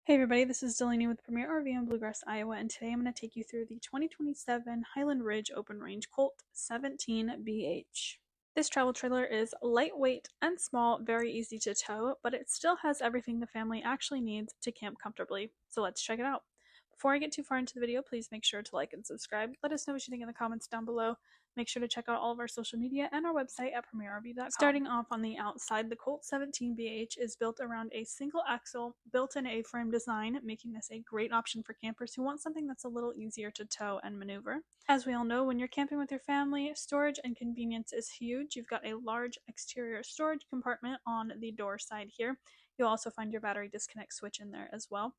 Hey everybody, this is Delaney with Premier RV in Bluegrass, Iowa, and today I'm going to take you through the 2027 Highland Ridge Open Range Colt 17BH. This travel trailer is lightweight and small, very easy to tow, but it still has everything the family actually needs to camp comfortably. So let's check it out. Before I get too far into the video, please make sure to like and subscribe. Let us know what you think in the comments down below. Make sure to check out all of our social media and our website at premierrv.com. Starting off on the outside, the Colt 17BH is built around a single axle, built-in A-frame design, making this a great option for campers who want something that's a little easier to tow and maneuver. As we all know, when you're camping with your family, storage and convenience is huge. You've got a large exterior storage compartment on the door side here. You'll also find your battery disconnect switch in there as well.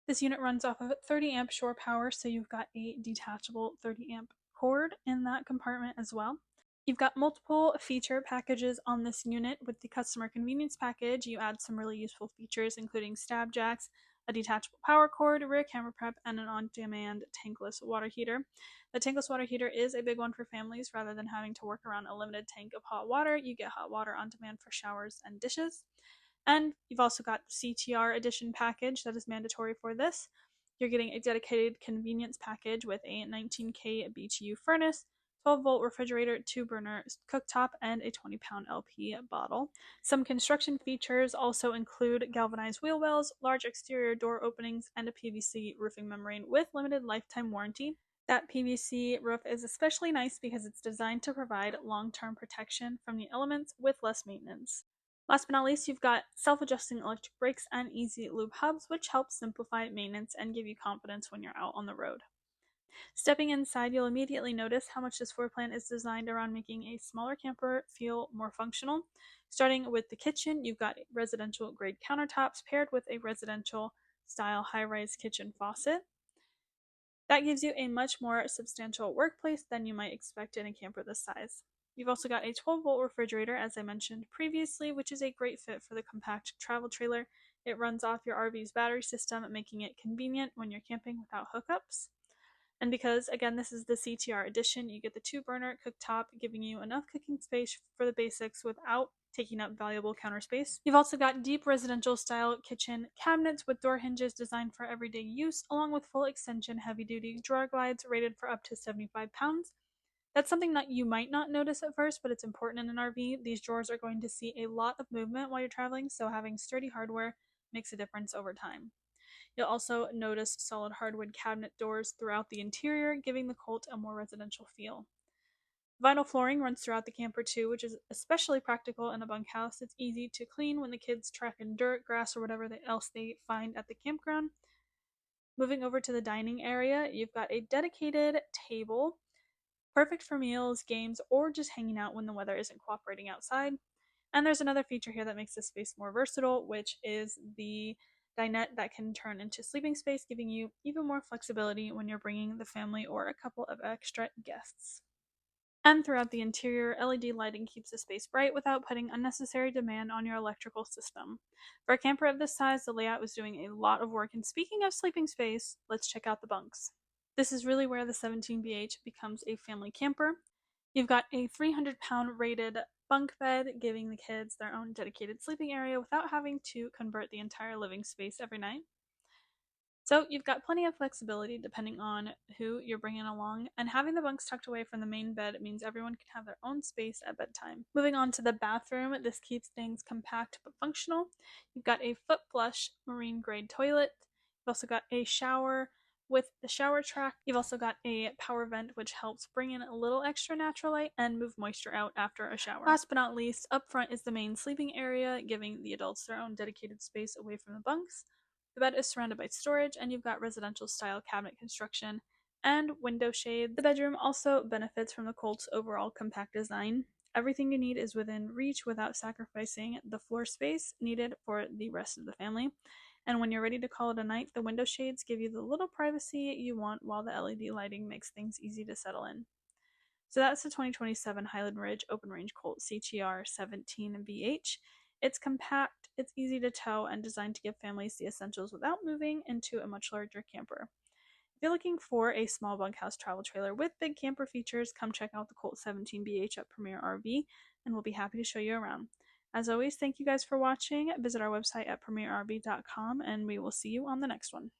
This unit runs off of 30 amp shore power, so you've got a detachable 30 amp cord in that compartment as well. You've got multiple feature packages on this unit. With the customer convenience package, you add some really useful features, including stab jacks, a detachable power cord, rear camera prep, and an on-demand tankless water heater. The tankless water heater is a big one for families. Rather than having to work around a limited tank of hot water, you get hot water on demand for showers and dishes. And you've also got the CTR edition package that is mandatory for this. You're getting a dedicated convenience package with a 19K BTU furnace, 12-volt refrigerator, 2-burner cooktop, and a 20-pound LP bottle. Some construction features also include galvanized wheel wells, large exterior door openings, and a PVC roofing membrane with limited lifetime warranty. That PVC roof is especially nice because it's designed to provide long-term protection from the elements with less maintenance. Last but not least, you've got self-adjusting electric brakes and easy lube hubs, which help simplify maintenance and give you confidence when you're out on the road. Stepping inside, you'll immediately notice how much this floor plan is designed around making a smaller camper feel more functional. Starting with the kitchen, you've got residential grade countertops paired with a residential style high-rise kitchen faucet. That gives you a much more substantial workplace than you might expect in a camper this size. You've also got a 12-volt refrigerator, as I mentioned previously, which is a great fit for the compact travel trailer. It runs off your RV's battery system, making it convenient when you're camping without hookups. And because, again, this is the CTR edition, you get the 2-burner cooktop, giving you enough cooking space for the basics without taking up valuable counter space. You've also got deep residential style kitchen cabinets with door hinges designed for everyday use, along with full extension heavy-duty drawer glides rated for up to 75 pounds. That's something that you might not notice at first, but it's important in an RV. These drawers are going to see a lot of movement while you're traveling, so having sturdy hardware makes a difference over time. You'll also notice solid hardwood cabinet doors throughout the interior, giving the Colt a more residential feel. Vinyl flooring runs throughout the camper too, which is especially practical in a bunkhouse. It's easy to clean when the kids track in dirt, grass, or whatever else they find at the campground. Moving over to the dining area, you've got a dedicated table, perfect for meals, games, or just hanging out when the weather isn't cooperating outside. And there's another feature here that makes this space more versatile, which is the dinette that can turn into sleeping space, giving you even more flexibility when you're bringing the family or a couple of extra guests. And throughout the interior, LED lighting keeps the space bright without putting unnecessary demand on your electrical system. For a camper of this size, the layout was doing a lot of work, and speaking of sleeping space, let's check out the bunks. This is really where the 17BH becomes a family camper. You've got a 300-pound rated bunk bed, giving the kids their own dedicated sleeping area without having to convert the entire living space every night. So you've got plenty of flexibility depending on who you're bringing along, and having the bunks tucked away from the main bed means everyone can have their own space at bedtime. Moving on to the bathroom, this keeps things compact but functional. You've got a foot flush marine grade toilet. You've also got a shower with the shower track. You've also got a power vent, which helps bring in a little extra natural light and move moisture out after a shower. Last but not least, up front is the main sleeping area, giving the adults their own dedicated space away from the bunks. The bed is surrounded by storage, and you've got residential style cabinet construction and window shade. The bedroom also benefits from the Colt's overall compact design. Everything you need is within reach without sacrificing the floor space needed for the rest of the family. And when you're ready to call it a night, the window shades give you the little privacy you want, while the LED lighting makes things easy to settle in. So that's the 2027 Highland Ridge Open Range Colt CTR 17BH. It's compact, it's easy to tow, and designed to give families the essentials without moving into a much larger camper. If you're looking for a small bunkhouse travel trailer with big camper features, come check out the Colt 17BH at Premier RV, and we'll be happy to show you around. As always, thank you guys for watching. Visit our website at premierrv.com, and we will see you on the next one.